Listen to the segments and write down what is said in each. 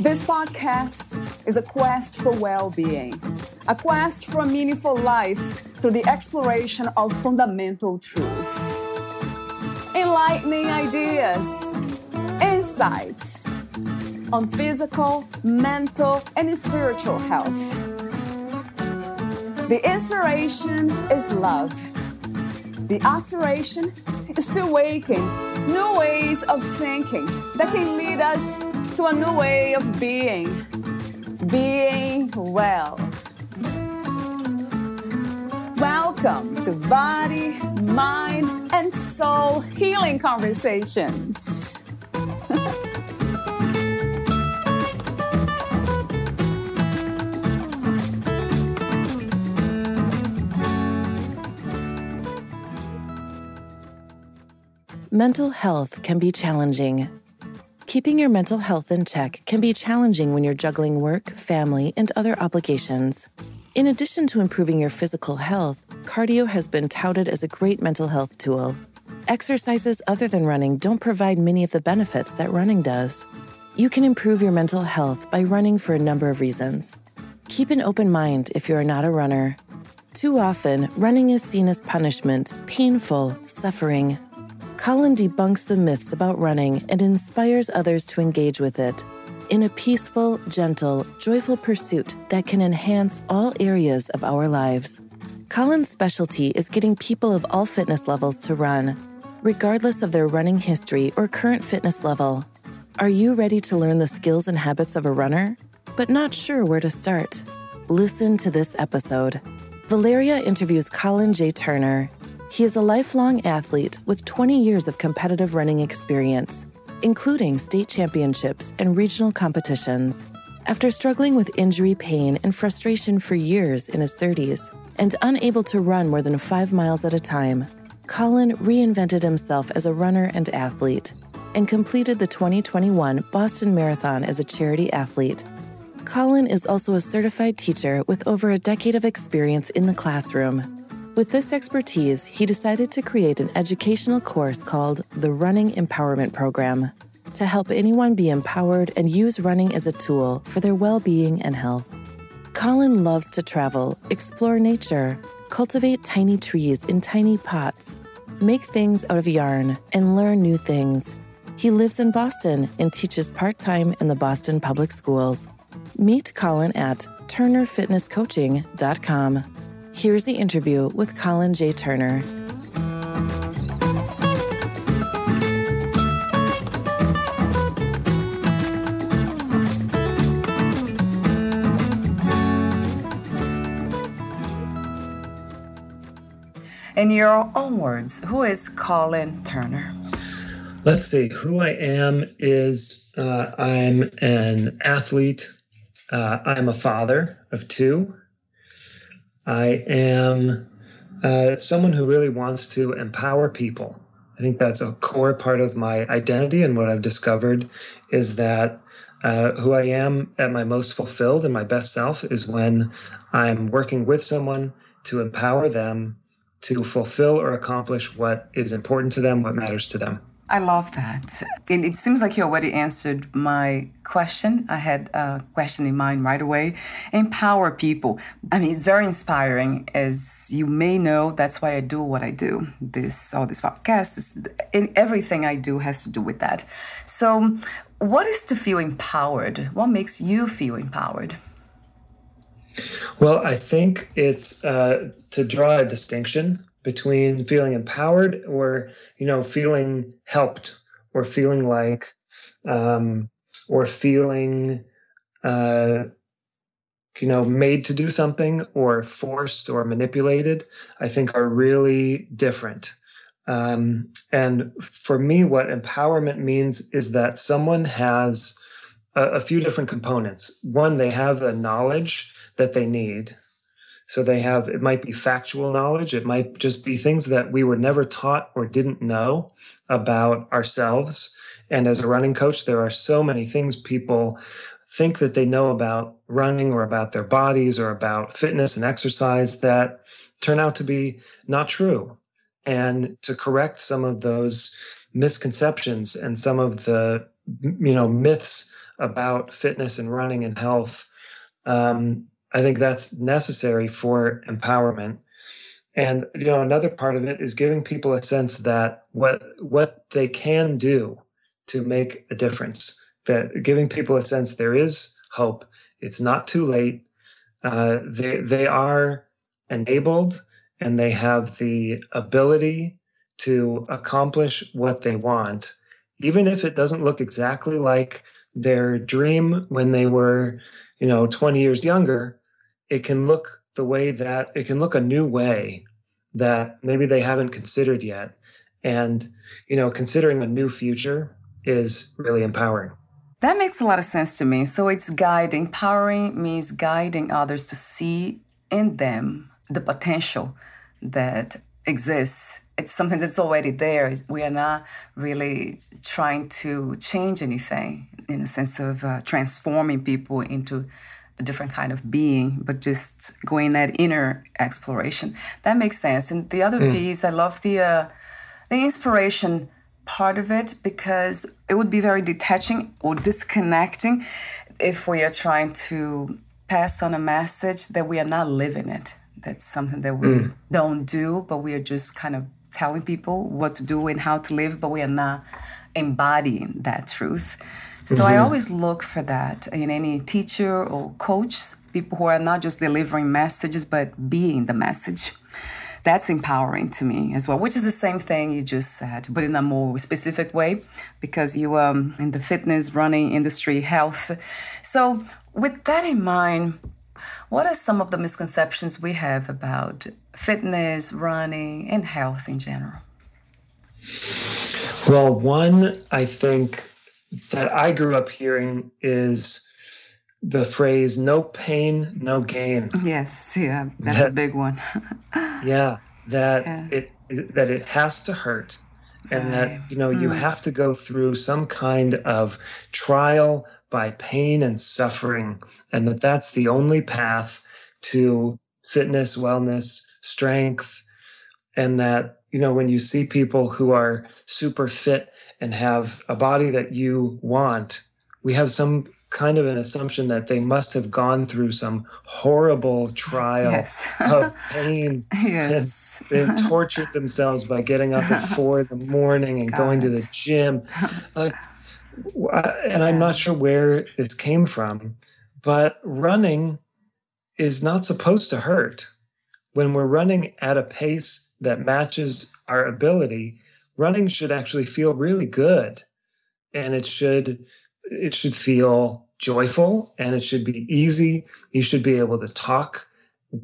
This podcast is a quest for well-being, a quest for a meaningful life through the exploration of fundamental truth. Enlightening ideas, insights on physical, mental, and spiritual health. The inspiration is love. The aspiration is to awaken new ways of thinking that can lead us to a new way of being well. Welcome to Body, Mind, and Soul Healing Conversations. Mental health can be challenging. Keeping your mental health in check can be challenging when you're juggling work, family, and other obligations. In addition to improving your physical health, cardio has been touted as a great mental health tool. Exercises other than running don't provide many of the benefits that running does. You can improve your mental health by running for a number of reasons. Keep an open mind if you are not a runner. Too often, running is seen as punishment, painful, suffering. Colin debunks the myths about running and inspires others to engage with it in a peaceful, gentle, joyful pursuit that can enhance all areas of our lives. Colin's specialty is getting people of all fitness levels to run, regardless of their running history or current fitness level. Are you ready to learn the skills and habits of a runner, but not sure where to start? Listen to this episode. Valeria interviews Colin J. Turner. He is a lifelong athlete with 20 years of competitive running experience, including state championships and regional competitions. After struggling with injury, pain, and frustration for years in his 30s and unable to run more than 5 miles at a time, Colin reinvented himself as a runner and athlete and completed the 2021 Boston Marathon as a charity athlete. Colin is also a certified teacher with over a decade of experience in the classroom. With this expertise, he decided to create an educational course called the Running Empowerment Program to help anyone be empowered and use running as a tool for their well-being and health. Colin loves to travel, explore nature, cultivate tiny trees in tiny pots, make things out of yarn, and learn new things. He lives in Boston and teaches part-time in the Boston Public Schools. Meet Colin at turnerfitnesscoaching.com. Here's the interview with Colin J. Turner. In your own words, who is Colin Turner? Let's see. Who I am is I'm an athlete. I'm a father of 2. I am someone who really wants to empower people. I think that's a core part of my identity, and what I've discovered is that who I am at my most fulfilled and my best self is when I'm working with someone to empower them to fulfill or accomplish what is important to them, what matters to them. I love that. And it seems like you already answered my question. I had a question in mind right away. Empower people. I mean, it's very inspiring. As you may know, that's why I do what I do. All this podcast, and everything I do has to do with that. So what is to feel empowered? What makes you feel empowered? Well, I think it's to draw a distinction between feeling empowered or, feeling helped or feeling like, or feeling, made to do something or forced or manipulated, I think are really different. And for me, what empowerment means is that someone has a few different components. One, they have the knowledge that they need. So it might be factual knowledge. It might just be things that we were never taught or didn't know about ourselves. And as a running coach, there are so many things people think that they know about running or about their bodies or about fitness and exercise that turn out to be not true. And to correct some of those misconceptions and some of the, myths about fitness and running and health, I think that's necessary for empowerment. And another part of it is giving people a sense that what they can do to make a difference. That giving people a sense there is hope. It's not too late. They are enabled and they have the ability to accomplish what they want, even if it doesn't look exactly like their dream when they were, 20 years younger. It can look a new way that maybe they haven't considered yet. And, considering a new future is really empowering. That makes a lot of sense to me. So it's guiding. Empowering means guiding others to see in them the potential that exists. It's something that's already there. We are not really trying to change anything in the sense of transforming people into a different kind of being, but just going that inner exploration. That makes sense. And the other piece, I love the inspiration part of it, because it would be very detaching or disconnecting if we are trying to pass on a message that we are not living it. That's something that we don't do, but we are just kind of telling people what to do and how to live, but we are not embodying that truth. So I always look for that in any teacher or coach, people who are not just delivering messages, but being the message. That's empowering to me as well, which is the same thing you just said, but in a more specific way, because you are in the fitness, running industry, health. So with that in mind, what are some of the misconceptions we have about fitness, running, and health in general? Well, one, I think, that I grew up hearing is the phrase, no pain, no gain. Yes, yeah, that's a big one. That it has to hurt, and that you have to go through some kind of trial by pain and suffering, and that's the only path to fitness, wellness, strength. And that when you see people who are super fit and have a body that you want, we have some kind of an assumption that they must have gone through some horrible trial of pain. Yes. They tortured themselves by getting up at 4 a.m. and going to the gym. And I'm not sure where this came from, but running is not supposed to hurt. When we're running at a pace that matches our ability, running should actually feel really good. And it should feel joyful, and it should be easy. You should be able to talk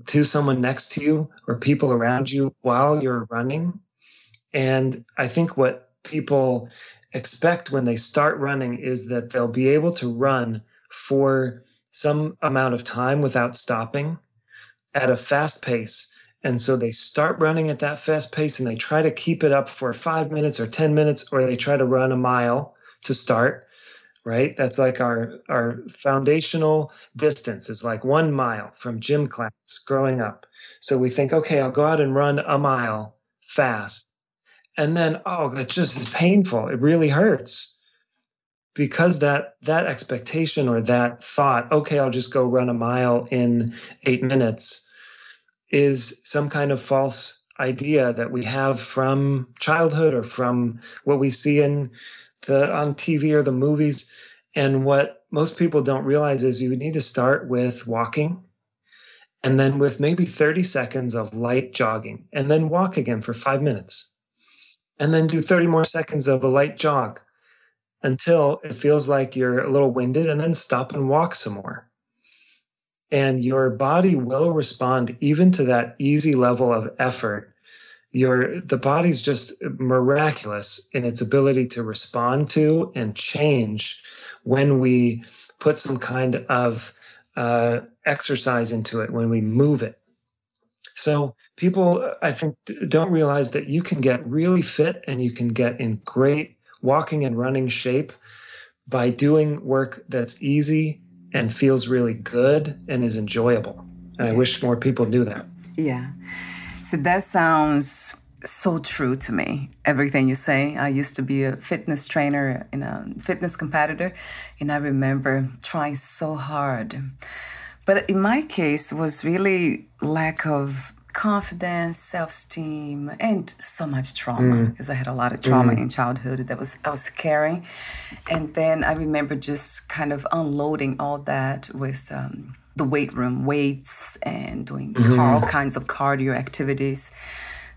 to someone next to you or people around you while you're running. And I think what people expect when they start running is that they'll be able to run for some amount of time without stopping at a fast pace. And so they start running at that fast pace and they try to keep it up for 5 minutes or 10 minutes, or they try to run a mile to start, right? That's like our foundational distance is like 1 mile from gym class growing up. So we think, okay, I'll go out and run a mile fast. And then, that just is painful. It really hurts. Because that expectation or that thought, okay, I'll just go run a mile in 8 minutes, is some kind of false idea that we have from childhood or from what we see on TV or the movies. And what most people don't realize is you need to start with walking, and then with maybe 30 seconds of light jogging, and then walk again for 5 minutes, and then do 30 more seconds of a light jog until it feels like you're a little winded, and then stop and walk some more. And your body will respond even to that easy level of effort. The body's just miraculous in its ability to respond to and change when we put some kind of exercise into it, when we move it. So people, I think, don't realize that you can get really fit and you can get in great walking and running shape by doing work that's easy and feels really good and is enjoyable. And I wish more people knew that. Yeah. So that sounds so true to me. Everything you say. I used to be a fitness trainer and a fitness competitor, and I remember trying so hard. But in my case, it was really lack of confidence, self-esteem, and so much trauma because I had a lot of trauma in childhood that I was carrying. And then I remember just kind of unloading all that with the weight room, weights, and doing all kinds of cardio activities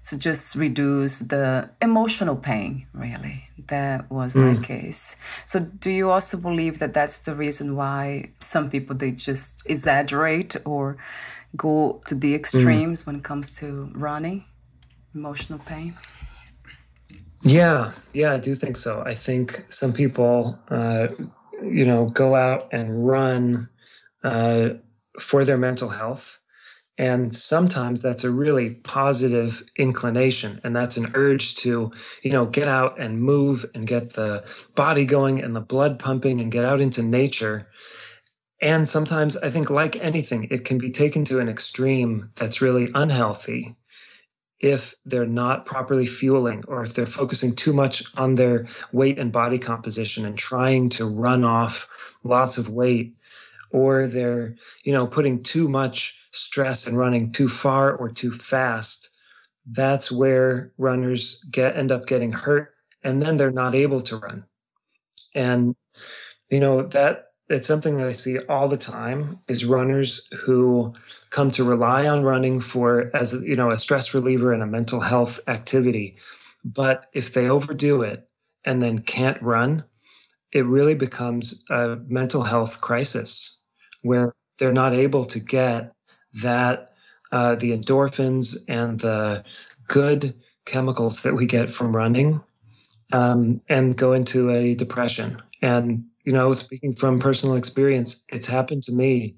to just reduce the emotional pain, really. That was my case. So do you also believe that that's the reason why some people, they just exaggerate or go to the extremes when it comes to running, emotional pain? Yeah, I do think so. I think some people, go out and run for their mental health. And sometimes that's a really positive inclination. And that's an urge to, get out and move and get the body going and the blood pumping and get out into nature. And sometimes I think, like anything, it can be taken to an extreme that's really unhealthy if they're not properly fueling, or if they're focusing too much on their weight and body composition and trying to run off lots of weight, or they're, putting too much stress and running too far or too fast. That's where runners end up getting hurt, and then they're not able to run. And, that it's something that I see all the time is runners who come to rely on running as a stress reliever and a mental health activity. But if they overdo it and then can't run, it really becomes a mental health crisis where they're not able to get that the endorphins and the good chemicals that we get from running, and go into a depression. And speaking from personal experience, it's happened to me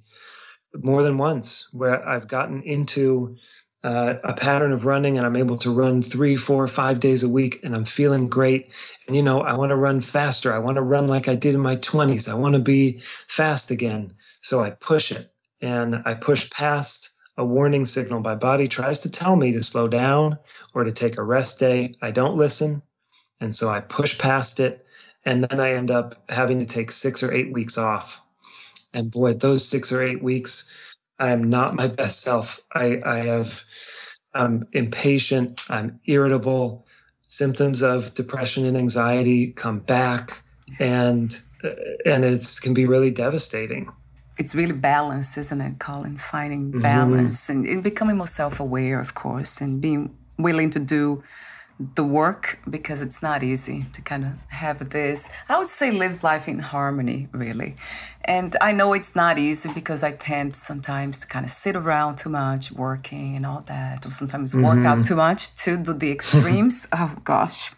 more than once where I've gotten into a pattern of running, and I'm able to run 3, 4, 5 days a week, and I'm feeling great. And, I want to run faster. I want to run like I did in my 20s. I want to be fast again. So I push it, and I push past a warning signal. My body tries to tell me to slow down or to take a rest day. I don't listen. And so I push past it. And then I end up having to take 6 or 8 weeks off. And boy, those 6 or 8 weeks, I am not my best self. I'm impatient. I'm irritable. Symptoms of depression and anxiety come back, and it can be really devastating. It's really balance, isn't it, Colin? Finding balance and becoming more self-aware, of course, and being willing to do the work, because it's not easy to kind of have this, I would say, live life in harmony, really. And I know it's not easy because I tend sometimes to kind of sit around too much, working and all that, or sometimes work out too much to do the extremes. Oh, gosh.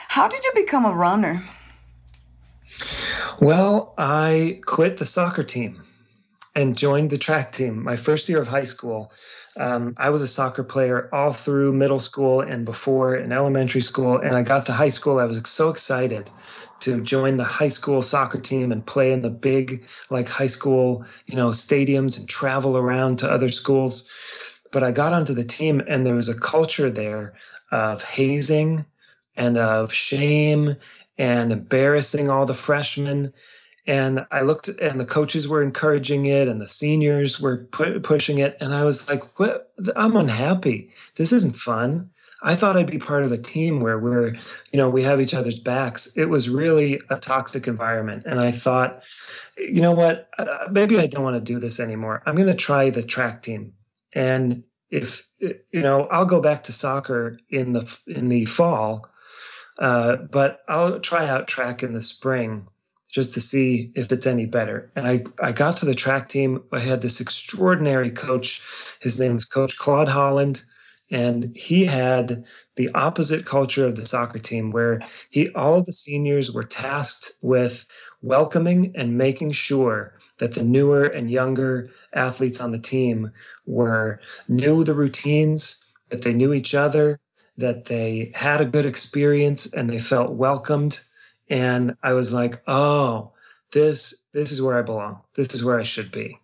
How did you become a runner? Well, I quit the soccer team and joined the track team my first year of high school. I was a soccer player all through middle school and before in elementary school. And I got to high school. I was so excited to join the high school soccer team and play in the big, high school, stadiums and travel around to other schools. But I got onto the team, and there was a culture there of hazing and of shame and embarrassing all the freshmen. And I looked, and the coaches were encouraging it, and the seniors were pushing it. And I was like, "What? I'm unhappy. This isn't fun." I thought I'd be part of a team where we have each other's backs. It was really a toxic environment. And I thought, you know what? Maybe I don't want to do this anymore. I'm going to try the track team. And if, I'll go back to soccer in the fall, but I'll try out track in the spring, just to see if it's any better. And I got to the track team. I had this extraordinary coach. His name was Coach Claude Holland. And he had the opposite culture of the soccer team, where all of the seniors were tasked with welcoming and making sure that the newer and younger athletes on the team knew the routines, that they knew each other, that they had a good experience, and they felt welcomed. And I was like, oh, this is where I belong. This is where I should be.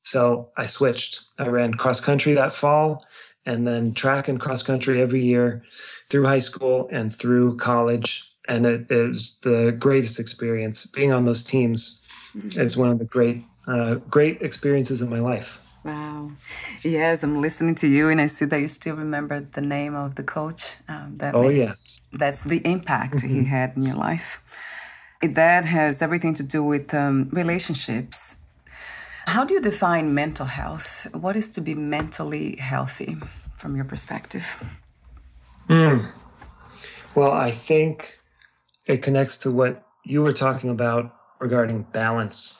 So I switched. I ran cross country that fall, and then track and cross country every year through high school and through college. And it is the greatest experience. Being on those teams is one of the great experiences of my life. Wow. Yes, I'm listening to you, and I see that you still remember the name of the coach. Yes. That's the impact he had in your life. That has everything to do with relationships. How do you define mental health? What is to be mentally healthy from your perspective? Well, I think it connects to what you were talking about regarding balance.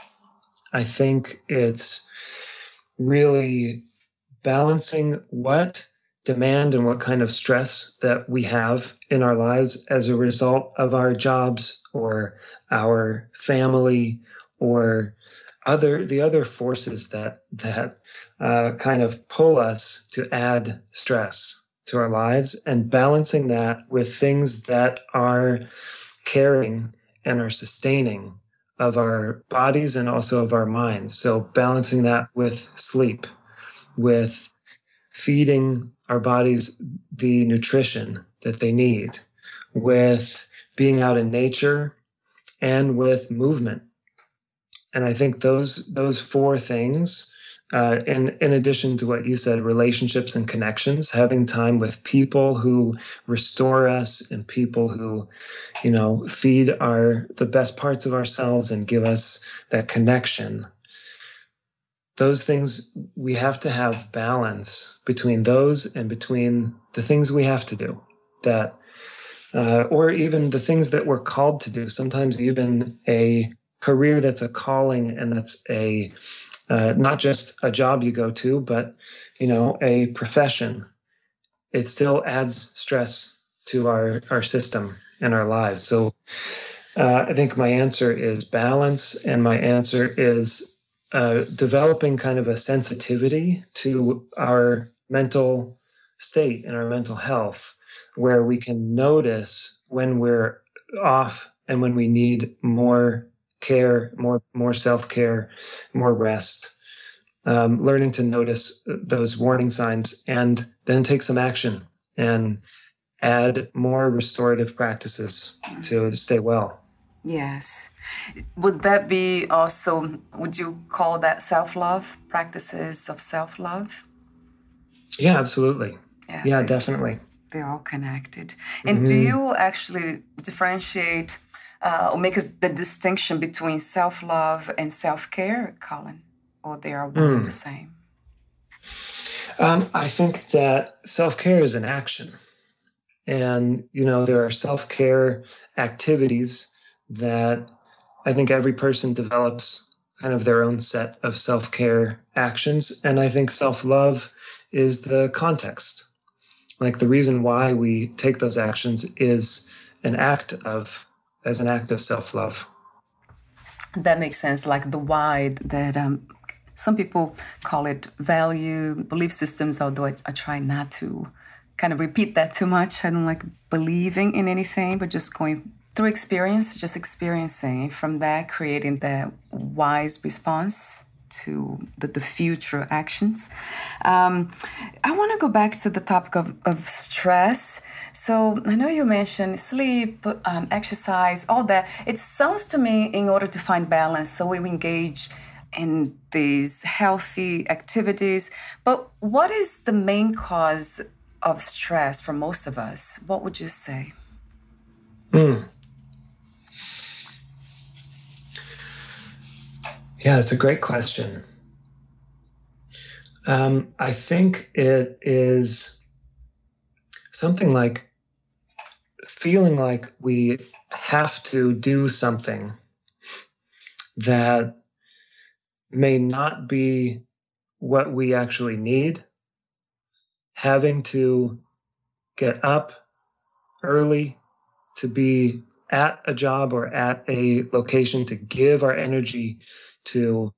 I think it's really balancing what demand and what kind of stress that we have in our lives as a result of our jobs or our family or the other forces that kind of pull us to add stress to our lives, and balancing that with things that are caring and are sustaining of our bodies and also of our minds. So balancing that with sleep, with feeding our bodies the nutrition that they need, with being out in nature, and with movement. And I think those four things, in addition to what you said, relationships and connections, having time with people who restore us and people who, feed the best parts of ourselves and give us that connection. Those things, we have to have balance between those and between the things we have to do, that, or even the things that we're called to do. Sometimes even a career that's a calling, and that's not just a job you go to, but a profession. It still adds stress to our system and our lives. So I think my answer is balance, and my answer is developing kind of a sensitivity to our mental state and our mental health, where we can notice when we're off and when we need more care, more self-care, more rest, learning to notice those warning signs and then take some action and add more restorative practices to stay well. Yes. Would that be also, would you call that self-love, practices of self-love? Yeah, absolutely. Yeah, definitely. They're all connected. And do you actually differentiate or make the distinction between self-love and self-care, Colin? Or they are one and the same? I think that self-care is an action. And, there are self-care activities that I think every person develops kind of their own set of self-care actions. And I think self-love is the context. Like the reason why we take those actions is as an act of self-love. That makes sense. Like the why that some people call it value, belief systems, although I try not to kind of repeat that too much. I don't like believing in anything, but just going through experience, just experiencing, from that creating the wise response to the future actions. I want to go back to the topic of stress. So I know you mentioned sleep, exercise, all that. It sounds to me in order to find balance, so we engage in these healthy activities. But what is the main cause of stress for most of us? What would you say? Yeah, it's a great question. I think it is something like feeling like we have to do something that may not be what we actually need, having to get up early to be at a job or at a location to give our energy to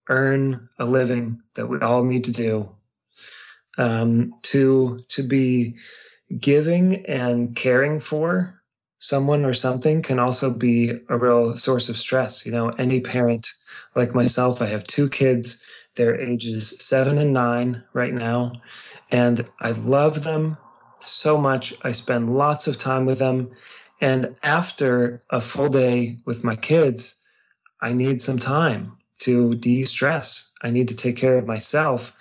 earn a living that we all need to do, to be giving and caring for someone or something can also be a real source of stress. Any parent like myself, I have 2 kids, They're ages 7 and 9 right now. And I love them so much. I spend lots of time with them. And after a full day with my kids, I need some time to de-stress. I need to take care of myself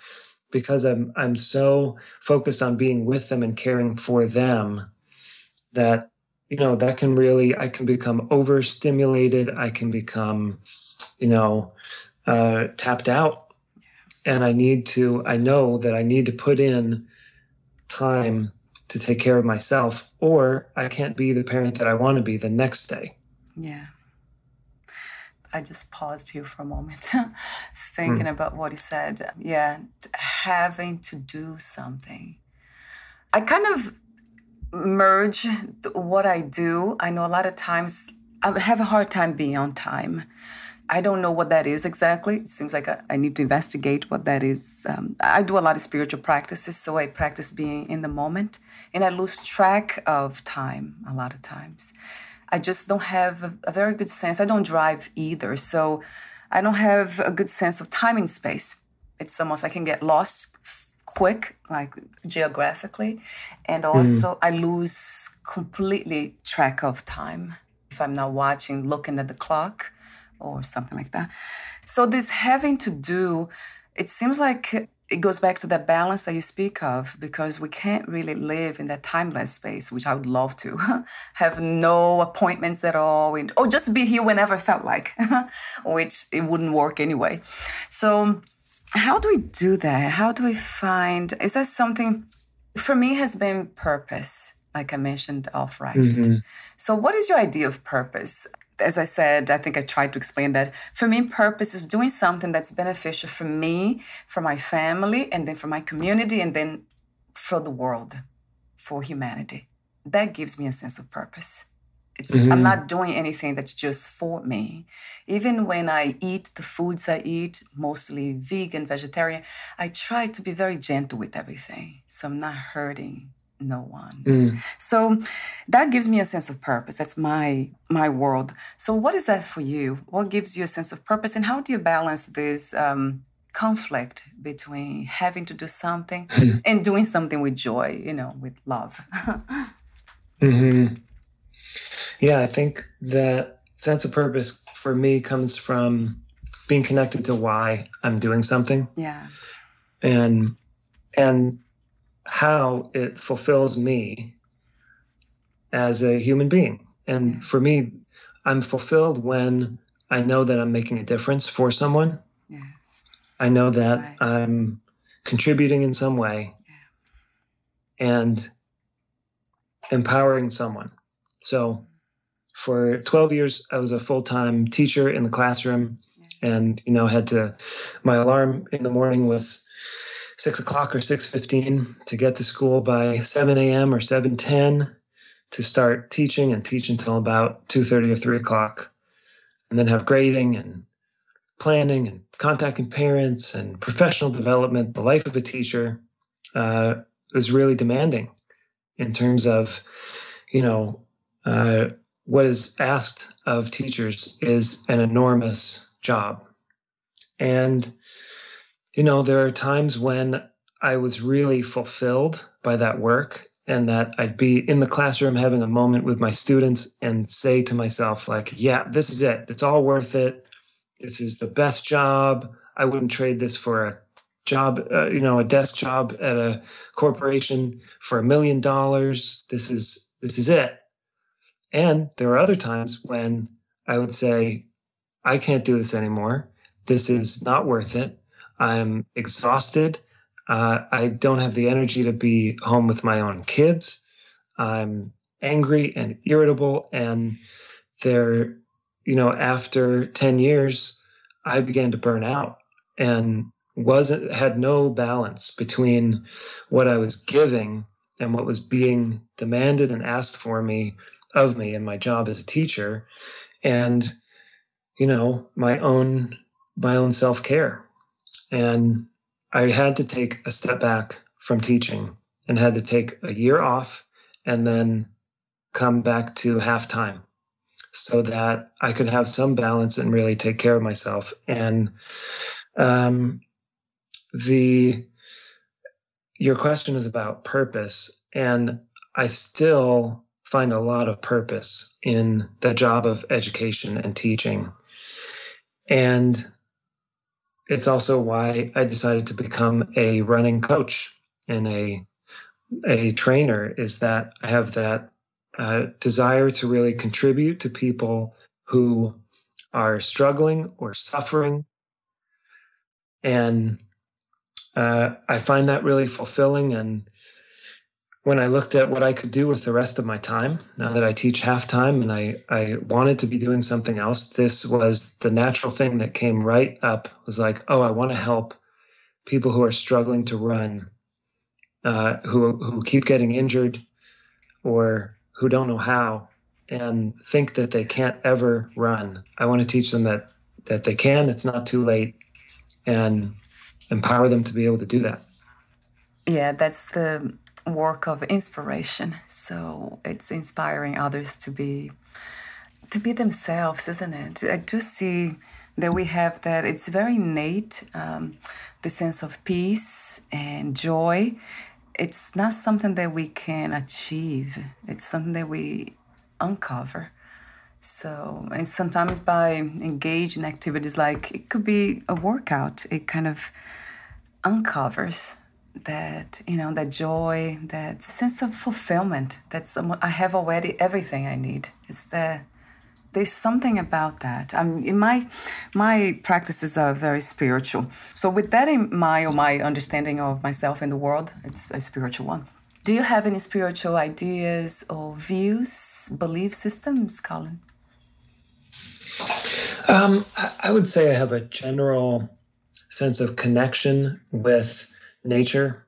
because I'm so focused on being with them and caring for them that, that can really, I can become overstimulated. I can become, tapped out. And I know that I need to put in time to take care of myself, or I can't be the parent that I want to be the next day. Yeah. I just paused here for a moment, thinking about what he said. Yeah, having to do something. I kind of merge what I do. I know a lot of times I have a hard time being on time. I don't know what that is exactly. It seems like I need to investigate what that is. I do a lot of spiritual practices, so I practice being in the moment, and I lose track of time a lot of times. I just don't have a very good sense. I don't drive either, so I don't have a good sense of time and space. It's almost I can get lost quick, like geographically, and also I lose completely track of time if I'm not watching, looking at the clock, or something like that. So this having to do, it seems like it goes back to that balance that you speak of, because we can't really live in that timeless space, which I would love to. Have no appointments at all, or just be here whenever I felt like, which it wouldn't work anyway. So how do we do that? How do we find, is that something, for me, has been purpose, like I mentioned off record. So what is your idea of purpose? As I said, I think I tried to explain that. For me, purpose is doing something that's beneficial for me, for my family, and then for my community, and then for the world, for humanity. That gives me a sense of purpose. I'm not doing anything that's just for me. Even when I eat the foods I eat, mostly vegan, vegetarian, I try to be very gentle with everything, so I'm not hurting no one. So that gives me a sense of purpose. That's my world. So what is that for you? What gives you a sense of purpose? And how do you balance this conflict between having to do something and doing something with joy, with love? Yeah, I think that sense of purpose for me comes from being connected to why I'm doing something. Yeah. And how it fulfills me as a human being. And for me, I'm fulfilled when I know that I'm making a difference for someone. Yes. I know that I'm contributing in some way and empowering someone. So for 12 years, I was a full-time teacher in the classroom and, my alarm in the morning was 6 o'clock or 6:15 to get to school by 7 a.m. or 7:10 to start teaching and teach until about 2:30 or 3 o'clock, and then have grading and planning and contacting parents and professional development. The life of a teacher is really demanding in terms of, what is asked of teachers is an enormous job. And there are times when I was really fulfilled by that work, and that I'd be in the classroom having a moment with my students and say to myself, like, yeah, this is it. It's all worth it. This is the best job. I wouldn't trade this for a job, a desk job at a corporation for $1 million. This is it. And there are other times when I would say, I can't do this anymore. This is not worth it. I'm exhausted. I don't have the energy to be home with my own kids. I'm angry and irritable. And after 10 years, I began to burn out and had no balance between what I was giving and what was being demanded and asked of me in my job as a teacher, and my own self-care. And I had to take a step back from teaching and had to take a year off and then come back to half-time so that I could have some balance and really take care of myself. And your question is about purpose, and I still find a lot of purpose in the job of education and teaching. And it's also why I decided to become a running coach and a trainer, is that I have that desire to really contribute to people who are struggling or suffering. And I find that really fulfilling. And when I looked at what I could do with the rest of my time, now that I teach half-time and I wanted to be doing something else, this was the natural thing that came right up. It was like, oh, I want to help people who are struggling to run, who keep getting injured or who don't know how and think that they can't ever run. I want to teach them that they can, it's not too late, and empower them to be able to do that. Yeah, that's the work of inspiration. So it's inspiring others to be themselves, isn't it? I do see that we have that. It's very innate, the sense of peace and joy. It's not something that we can achieve. It's something that we uncover. So, and sometimes by engaging in activities like it could be a workout, it kind of uncovers that, that joy, that sense of fulfillment. I have already everything I need. It's that there's something about that. In my practices are very spiritual. So with that in mind, or my understanding of myself in the world, it's a spiritual one. Do you have any spiritual ideas or views, belief systems, Colin? I would say I have a general sense of connection with nature.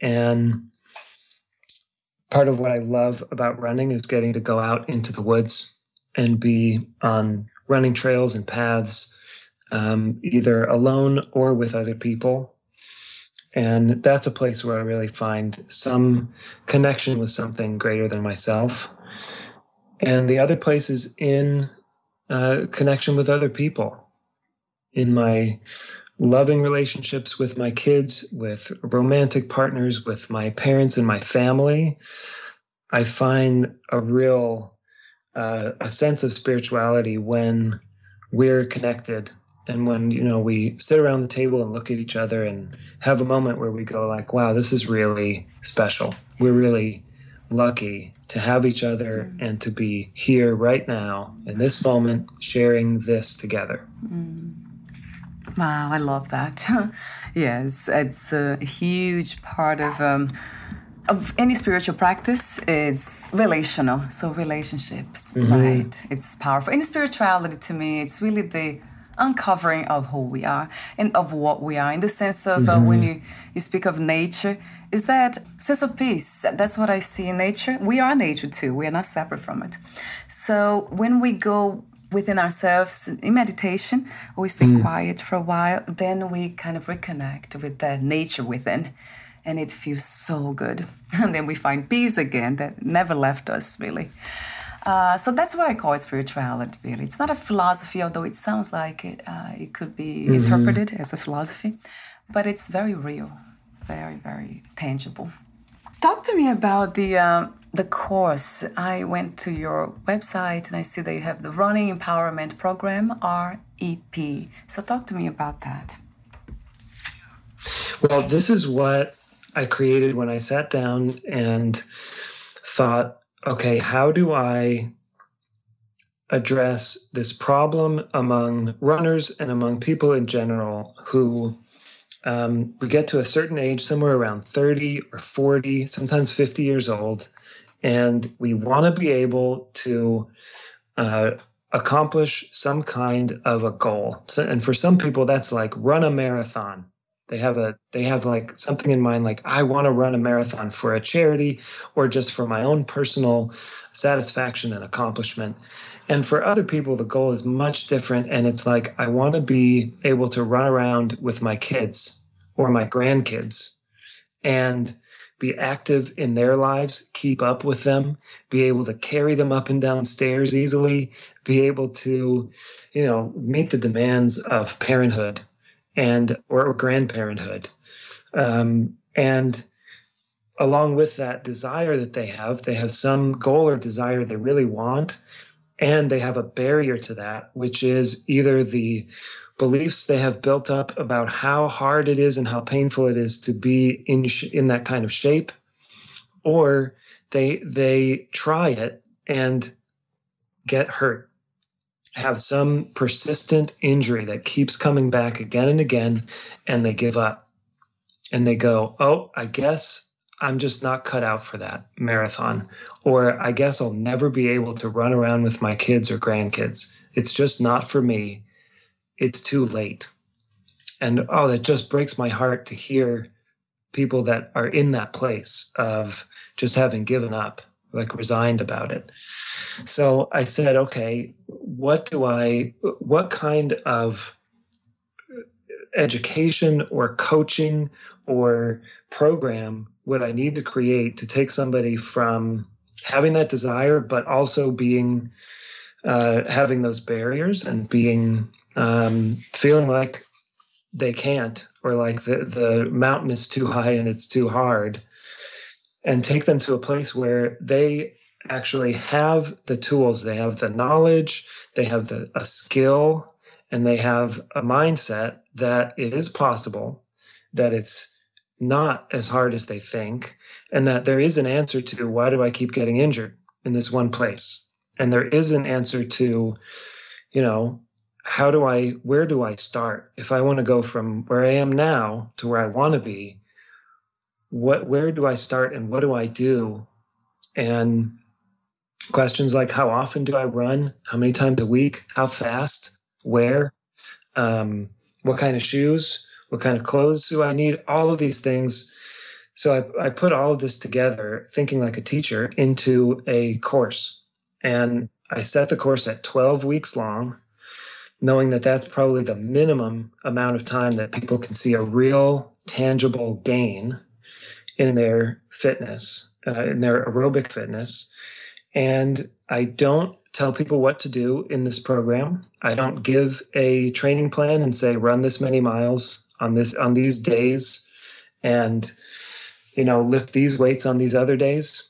And part of what I love about running is getting to go out into the woods and be on running trails and paths, either alone or with other people. And that's a place where I really find some connection with something greater than myself. And the other place is in connection with other people, in my loving relationships with my kids, with romantic partners, with my parents and my family. I find a real a sense of spirituality when we're connected, and when we sit around the table and look at each other and have a moment where we go like, wow, this is really special. We're really lucky to have each other and to be here right now in this moment sharing this together. Wow, I love that. Yes, it's a huge part of any spiritual practice. It's relational, so relationships, right? It's powerful. In spirituality, to me, it's really the uncovering of who we are and of what we are, in the sense of when you speak of nature, is that sense of peace. That's what I see in nature. We are nature too. We are not separate from it. So when we go within ourselves in meditation, we stay quiet for a while, then we kind of reconnect with the nature within, and it feels so good. And then we find peace again that never left us, really. So that's what I call spirituality, really. It's not a philosophy, although it sounds like it. It could be interpreted as a philosophy, but it's very real, very, very tangible. Talk to me about the course. I went to your website and I see that you have the Running Empowerment Program, REP. So talk to me about that. Well, this is what I created when I sat down and thought, okay, how do I address this problem among runners and among people in general who we get to a certain age, somewhere around 30 or 40, sometimes 50 years old, and we want to be able to accomplish some kind of a goal. So, and for some people, that's like run a marathon. They have like something in mind, like I want to run a marathon for a charity or just for my own personal satisfaction and accomplishment. And for other people, the goal is much different. And it's like, I want to be able to run around with my kids or my grandkids and be active in their lives, keep up with them, be able to carry them up and down stairs easily, be able to, meet the demands of parenthood or grandparenthood. And along with that desire that they have some goal or desire they really want, and they have a barrier to that, which is either the beliefs they have built up about how hard it is and how painful it is to be in that kind of shape, or they try it and get hurt, have some persistent injury that keeps coming back again and again, and they give up. And they go, oh, I guess I'm just not cut out for that marathon. Or I guess I'll never be able to run around with my kids or grandkids. It's just not for me. It's too late. And oh, that just breaks my heart to hear people that are in that place of just having given up, like resigned about it. So I said, okay, what kind of education or coaching or program would I need to create to take somebody from having that desire, but also being having those barriers and being feeling like they can't, or like the mountain is too high and it's too hard, and take them to a place where they actually have the tools, they have the knowledge, they have a skill, and they have a mindset that it is possible, that it's not as hard as they think, and that there is an answer to why do I keep getting injured in this one place? And there is an answer to, where do I start? If I want to go from where I am now to where I want to be, where do I start and what do I do? And questions like, how often do I run? How many times a week? How fast? Where? What kind of shoes? What kind of clothes do I need? All of these things. So I put all of this together, thinking like a teacher, into a course. And I set the course at 12 weeks long, knowing that that's probably the minimum amount of time that people can see a real tangible gain in their fitness, in their aerobic fitness. And I don't tell people what to do in this program. I don't give a training plan and say, run this many miles on these days and, lift these weights on these other days.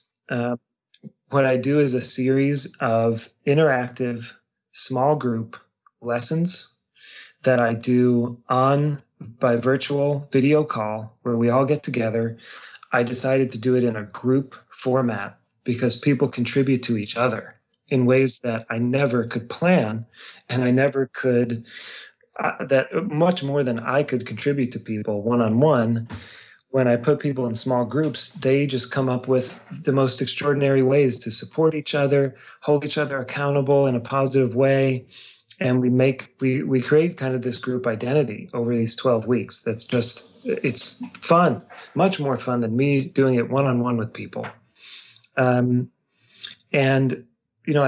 What I do is a series of interactive small group lessons that I do by virtual video call where we all get together. I decided to do it in a group format because people contribute to each other in ways that I never could plan, and I never could, that much more than I could contribute to people one-on-one. When I put people in small groups, they just come up with the most extraordinary ways to support each other, hold each other accountable in a positive way. And we create kind of this group identity over these 12 weeks. It's fun, much more fun than me doing it one-on-one with people. I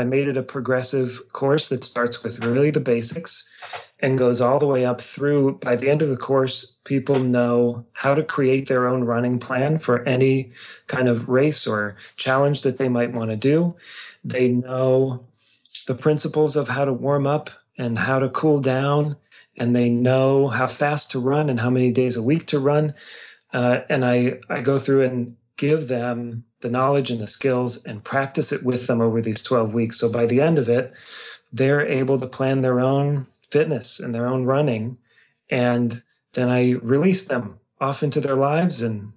made it a progressive course that starts with really the basics and goes all the way up through. By the end of the course, people know how to create their own running plan for any kind of race or challenge that they might want to do. They know the principles of how to warm up and how to cool down, and they know how fast to run and how many days a week to run. And I go through and give them the knowledge and the skills and practice it with them over these 12 weeks. So by the end of it, they're able to plan their own fitness and their own running. And then I release them off into their lives. And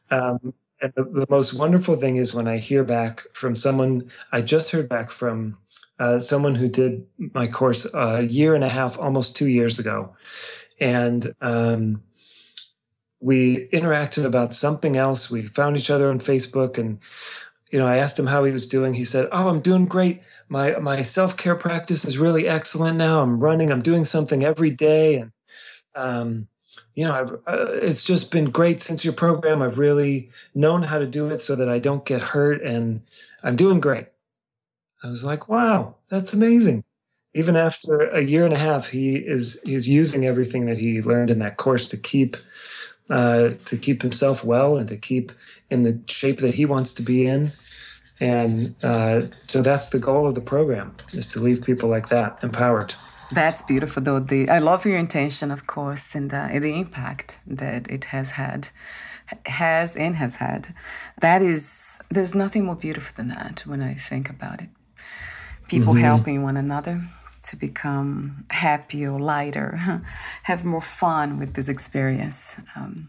the most wonderful thing is when I hear back from someone. I just heard back from someone who did my course a year and a half, almost 2 years ago. And we interacted about something else. We found each other on Facebook, and I asked him how he was doing. He said, "Oh, I'm doing great. My self-care practice is really excellent now. I'm running. I'm doing something every day, and it's just been great since your program. I've really known how to do it so that I don't get hurt, and I'm doing great." I was like, "Wow, that's amazing." Even after a year and a half, he's using everything that he learned in that course to keep himself well and to keep in the shape that he wants to be in. And so that's the goal of the program, is to leave people like that empowered. That's beautiful, though. I love your intention, of course, and the impact that it has had. There's nothing more beautiful than that when I think about it. People helping one another to become happier, lighter, have more fun with this experience.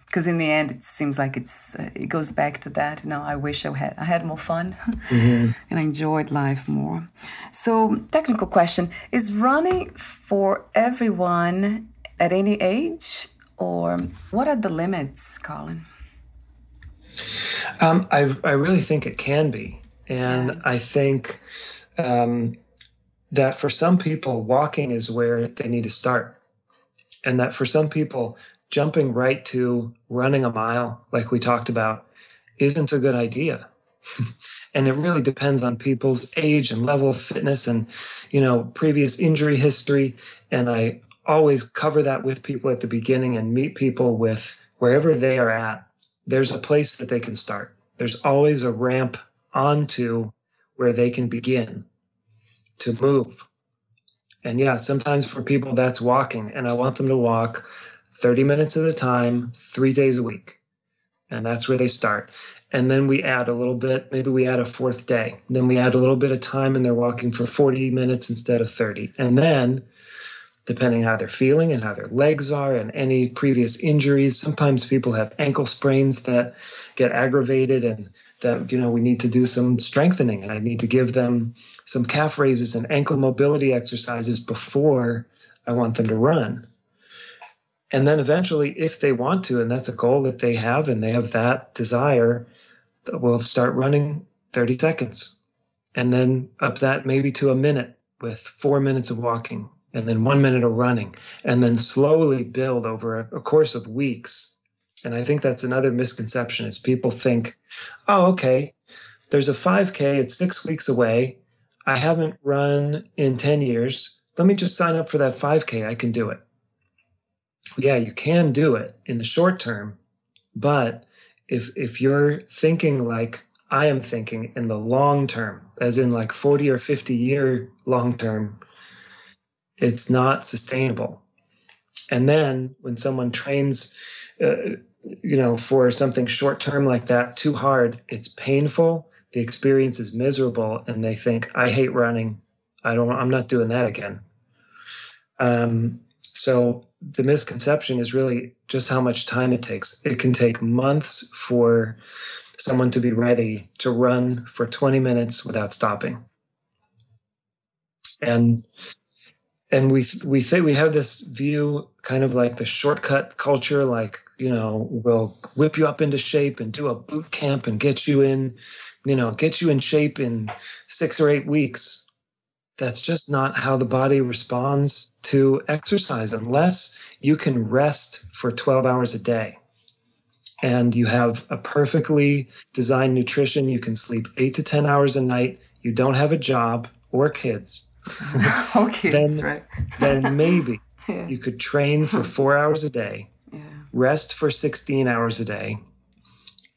Because in the end, it seems like it goes back to that. I wish I had more fun and I enjoyed life more. So, technical question, is running for everyone at any age, or what are the limits, Colin? I really think it can be. And I think that for some people, walking is where they need to start. And that for some people, jumping right to running a mile, like we talked about, isn't a good idea. And it really depends on people's age and level of fitness and, previous injury history. And I always cover that with people at the beginning and meet people with wherever they are at. There's a place that they can start. There's always a ramp onto where they can begin to move. And sometimes for people that's walking, and I want them to walk 30 minutes at a time, 3 days a week. And that's where they start. And then we add a little bit, maybe we add a fourth day. Then we add a little bit of time and they're walking for 40 minutes instead of 30. And then, depending how they're feeling and how their legs are and any previous injuries, sometimes people have ankle sprains that get aggravated and that, we need to do some strengthening, and I need to give them some calf raises and ankle mobility exercises before I want them to run. And then eventually, if they want to, and that's a goal that they have, and they have that desire, we'll start running 30 seconds. And then up that maybe to a minute with 4 minutes of walking, and then 1 minute of running, and then slowly build over a course of weeks. And I think that's another misconception is people think, oh, okay, there's a 5K, it's 6 weeks away. I haven't run in 10 years. Let me just sign up for that 5K. I can do it. Yeah, you can do it in the short term. But if you're thinking like I am thinking in the long term, as in like 40 or 50 year long term, it's not sustainable. And then when someone trains, for something short term like that too hard, it's painful. The experience is miserable, and they think, I hate running. I'm not doing that again. So the misconception is really just how much time it takes. It can take months for someone to be ready to run for 20 minutes without stopping. And we say we have this view, kind of like the shortcut culture, like, we'll whip you up into shape and do a boot camp and get you in shape in 6 or 8 weeks. That's just not how the body responds to exercise unless you can rest for 12 hours a day. And you have a perfectly designed nutrition. You can sleep 8 to 10 hours a night. You don't have a job or kids. Then maybe you could train for 4 hours a day, rest for 16 hours a day,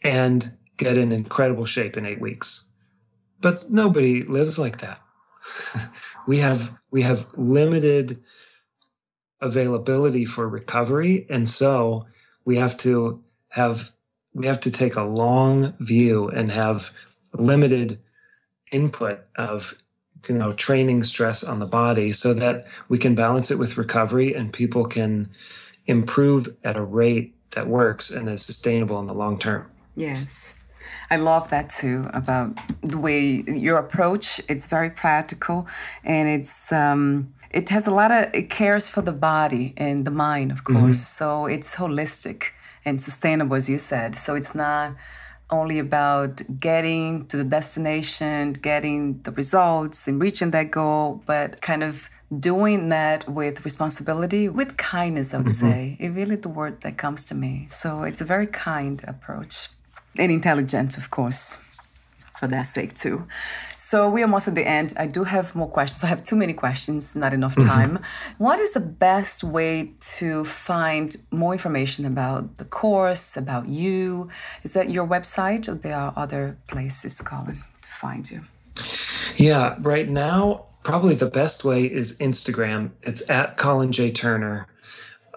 and get in incredible shape in 8 weeks. But nobody lives like that. We have limited availability for recovery, and so we have to take a long view and have limited input of training stress on the body so that we can balance it with recovery and people can improve at a rate that works and is sustainable in the long term. Yes. I love that too, about the way your approach. It's very practical, and it has it cares for the body and the mind, of course. So it's holistic and sustainable, as you said. So it's not only about getting to the destination, getting the results and reaching that goal, but kind of doing that with responsibility, with kindness, I would say. It's really the word that comes to me. So it's a very kind approach. And intelligent, of course, for that sake too. So we are almost at the end. I do have more questions. I have too many questions, not enough time. What is the best way to find more information about the course, about you? Is that your website, or there are other places, Colin, to find you? Yeah, right now, probably the best way is Instagram. It's at Colin J. Turner.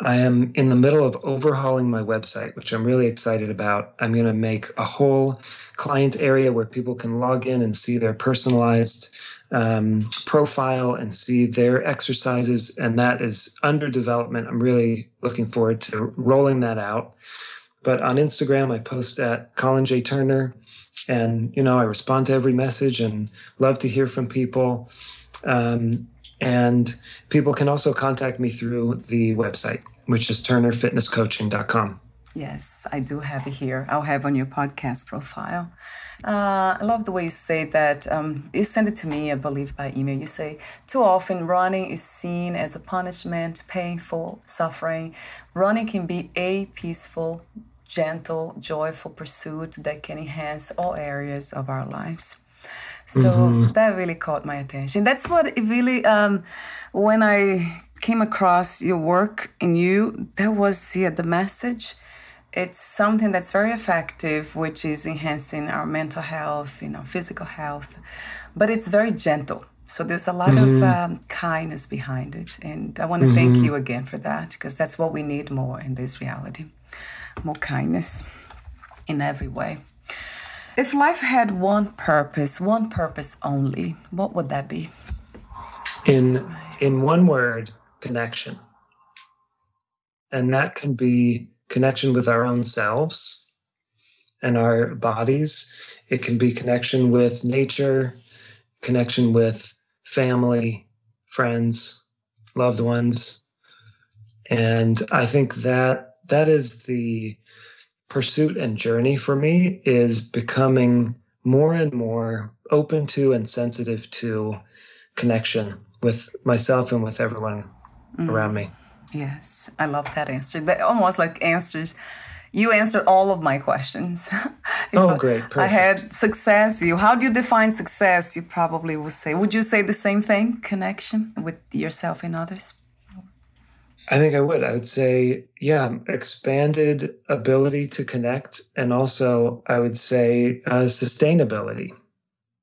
I am in the middle of overhauling my website, which I'm really excited about. I'm going to make a whole client area where people can log in and see their personalized profile and see their exercises, and that is under development. I'm really looking forward to rolling that out. But on Instagram, I post at Colin J. Turner, and I respond to every message and love to hear from people. And people can also contact me through the website, which is turnerfitnesscoaching.com. Yes, I do have it here. I'll have on your podcast profile. I love the way you say that. You send it to me, I believe, by email. You say, too often running is seen as a punishment, painful, suffering. Running can be a peaceful, gentle, joyful pursuit that can enhance all areas of our lives. So that really caught my attention. That's what it really, when I came across your work in you, that was the message. It's something that's very effective, which is enhancing our mental health, physical health, but it's very gentle. So there's a lot of kindness behind it. And I want to thank you again for that, because that's what we need more in this reality. More kindness in every way. If life had one purpose only, what would that be? In one word, connection. And that can be connection with our own selves and our bodies. It can be connection with nature, connection with family, friends, loved ones. And I think that is the pursuit and journey for me, is becoming more and more open to and sensitive to connection with myself and with everyone around me. Yes, I love that answer. That almost like you answered all of my questions. Great, perfect. I had success. How do you define success? You probably would say, would you say the same thing? Connection with yourself and others? I think I would. I would say, expanded ability to connect. And also, I would say sustainability.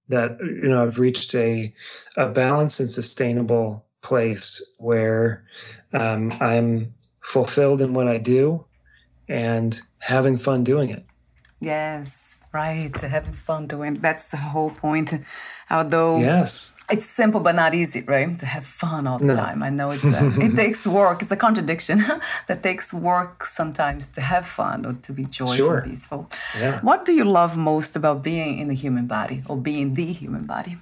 That, I've reached a balanced and sustainable place where I'm fulfilled in what I do and having fun doing it. Yes, right. Having fun doing it. That's the whole point. Although yes, it's simple but not easy, right? To have fun all the time. I know it takes work. It's a contradiction. That takes work sometimes to have fun or to be joyful and peaceful. Yeah. What do you love most about being in the human body or being the human body?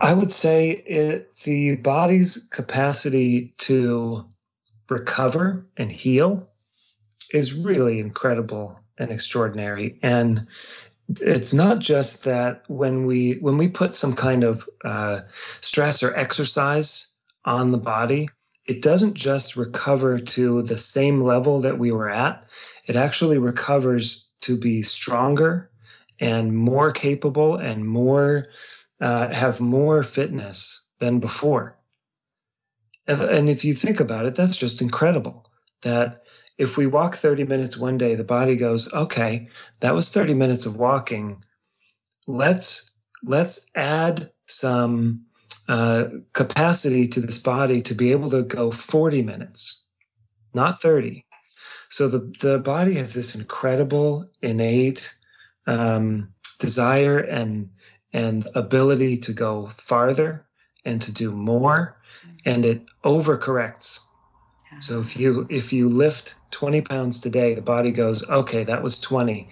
I would say the body's capacity to recover and heal is really incredible and extraordinary. And it's not just that when we put some kind of stress or exercise on the body, it doesn't just recover to the same level that we were at. It actually recovers to be stronger and more capable and more have more fitness than before. And if you think about it, that's just incredible. That if we walk 30 minutes one day, the body goes, okay, that was 30 minutes of walking. Let's add some capacity to this body to be able to go 40 minutes, not 30. So the body has this incredible innate desire and ability to go farther and to do more, and it overcorrects. So if you lift 20 pounds today, the body goes, okay, that was 20.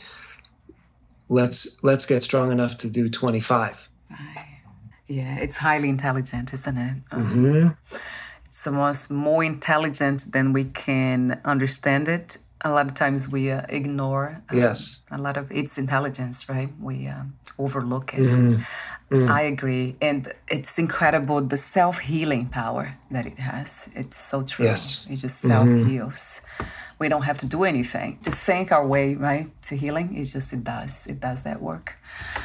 Let's get strong enough to do 25. Yeah, it's highly intelligent, isn't it? It's almost more intelligent than we can understand it. A lot of times we ignore a lot of its intelligence, right? We overlook it. I agree. And it's incredible, the self-healing power that it has. It's so true. Yes. It just self-heals. We don't have to do anything to think our way, right, to healing. It does. It does that work.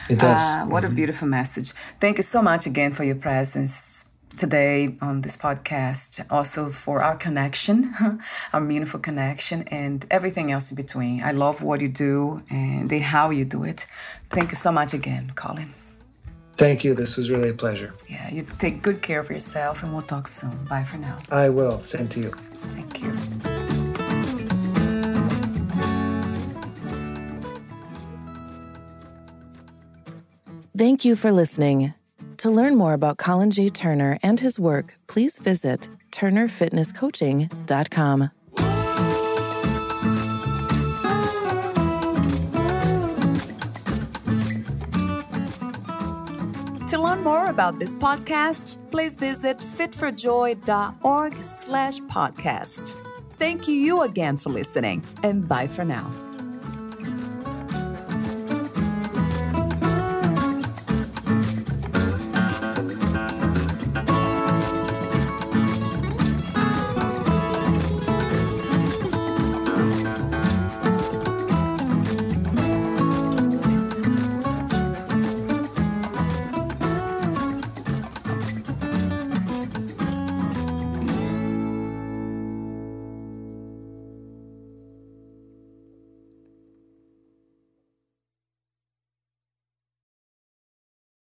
It does. What a beautiful message. Thank you so much again for your presence. today on this podcast, also for our connection, our meaningful connection, and everything else in between. I love what you do and how you do it. Thank you so much again, Colin. Thank you. This was really a pleasure. Yeah, you take good care of yourself, and we'll talk soon. Bye for now. I will. Same to you. Thank you. Thank you for listening. To learn more about Colin J. Turner and his work, please visit turnerfitnesscoaching.com. To learn more about this podcast, please visit fitforjoy.org/podcast. Thank you again for listening, and bye for now.